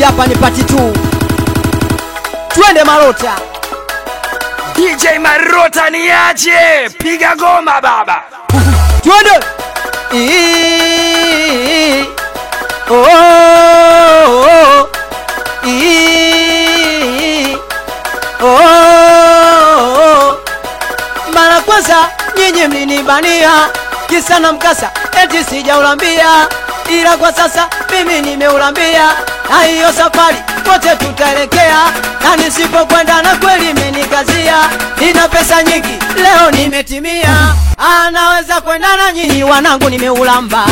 Hapa ni pati tu. Twende Marota. DJ Marota niache, piga goma baba. Twende. Mara kwanza nyinyi mlinibania kisa na mkasa eti sijaulambia, ila kwa sasa mimi nimeulambia, na hiyo safari wote tutaelekea, na nisipokwenda na kweli imenikazia, nina pesa nyingi leo nimetimia, anaweza kwenda na nyinyi wanangu nimeulamba,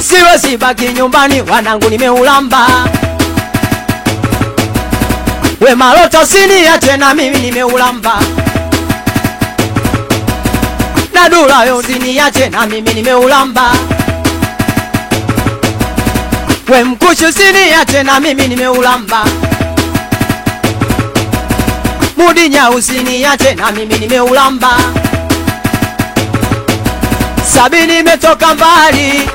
siwezi baki nyumbani wanangu nimeulamba, we Marota usiniache na mimi nimeulamba, na Dula yo usiniache na mimi nimeulamba, we Mkushi usiniache na mimi nimeulamba, Mudinya usiniache na mimi nimeulamba, Sabi nimetoka mbali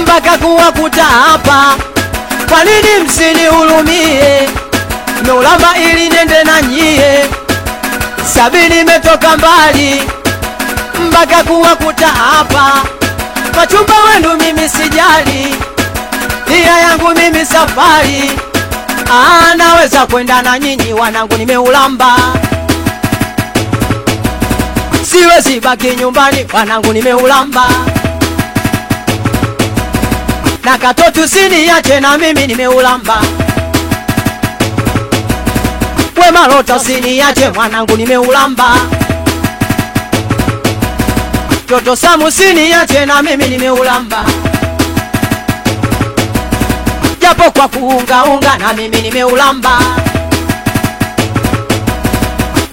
mpaka kuwakuta hapa, kwa nini msinihurumie? Nimeulamba ili nende na nyie. Sabi nimetoka mbali mpaka kuwakuta hapa, machumba wenu mimi sijali, nia yangu mimi safari, anaweza kwenda na nyinyi wanangu nimeulamba, siwezi baki nyumbani wanangu nimeulamba, na Katoto usiniache na mimi nimeulamba, we Marota usiniache mwanangu nimeulamba, Toto Samu usiniache na mimi nimeulamba, japo kwa kuunga na mimi nimeulamba,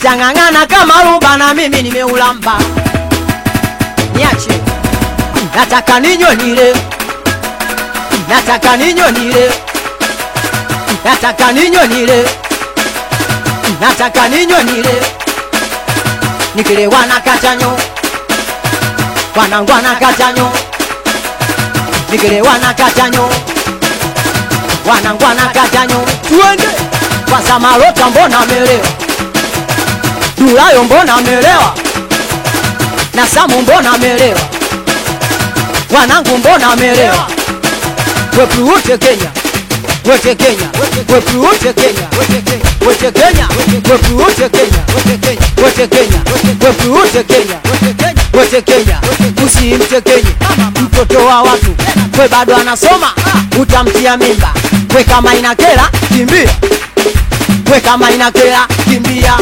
Changangana kama Ruba na mimi nimeulamba, niache nataka ninywe nile, nataka ninywe nile, nataka ninywe nile, nataka ninywe nile, nikilewa na katanyo wanangu na katanyo, nikilewa na katanyo wanangu na katanyo. Twende kwa Marota mbona amelewa, Dula yo mbona amelewa, na Samu mbona amelewa, wanangu mbona amelewa, wepuute Kenya, wete Kenya, wepuute Kenya, wete Kenya, wepuute Kenya, wete Kenya, wepuute Kenya, wete Kenya, usimte Kenya mtoto wa watu, we bado anasoma utamtia mimba, we kama inakera kimbia, we kama inakera kimbia,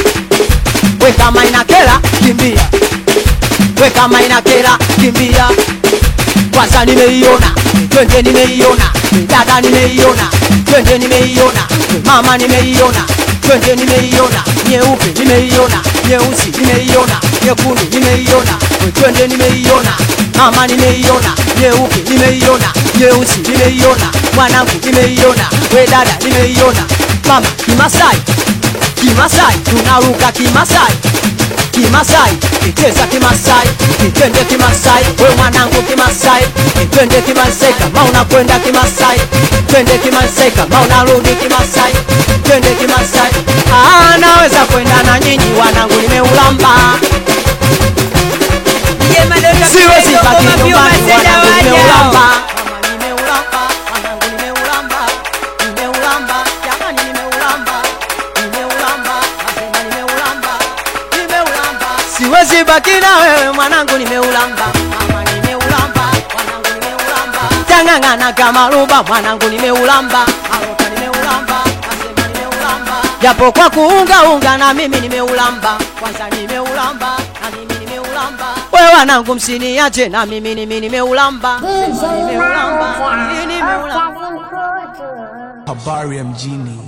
we kama inakera kimbia, we kama inakera kimbia. Kwanza nimeiona, twende nimeiona, dada nimeiona, twende nimeiona, mama nimeiona, twende nimeiona, nyeupe nimeiona, nyeusi nimeiona, nyekundu nimeiona, twende nimeiona, mama nimeiona, nyeupe nimeiona, nyeusi nimeiona, mwanangu nimeiona, we dada nimeiona, mama Kimasai, Kimasai tunaruka Kimasai, Kimasai icheza Kimasai, twende Kimasai, we mwanangu Kimasai, twende Kimasai kama unakwenda Kimasai, twende Kimasai kama unarudi Kimasai, twende Kimasai, anaweza kwenda na nyinyi wanangu nimeulamba, siwezi baki nyumbani wanangu nimeulamba, siwezi baki na wewe mwanangu nimeulamba, mama nimeulamba, mwanangu nimeulamba, Changangana kama Ruba mwanangu nimeulamba, Marota nimeulamba, nasema nimeulamba, japo kwa kuunga na mimi nimeulamba, kwanza nimeulamba na mimi nimeulamba, wewe wanangu msiniache na mimi nimeulamba, nimeulamba, nimeulamba. Habari ya mjini.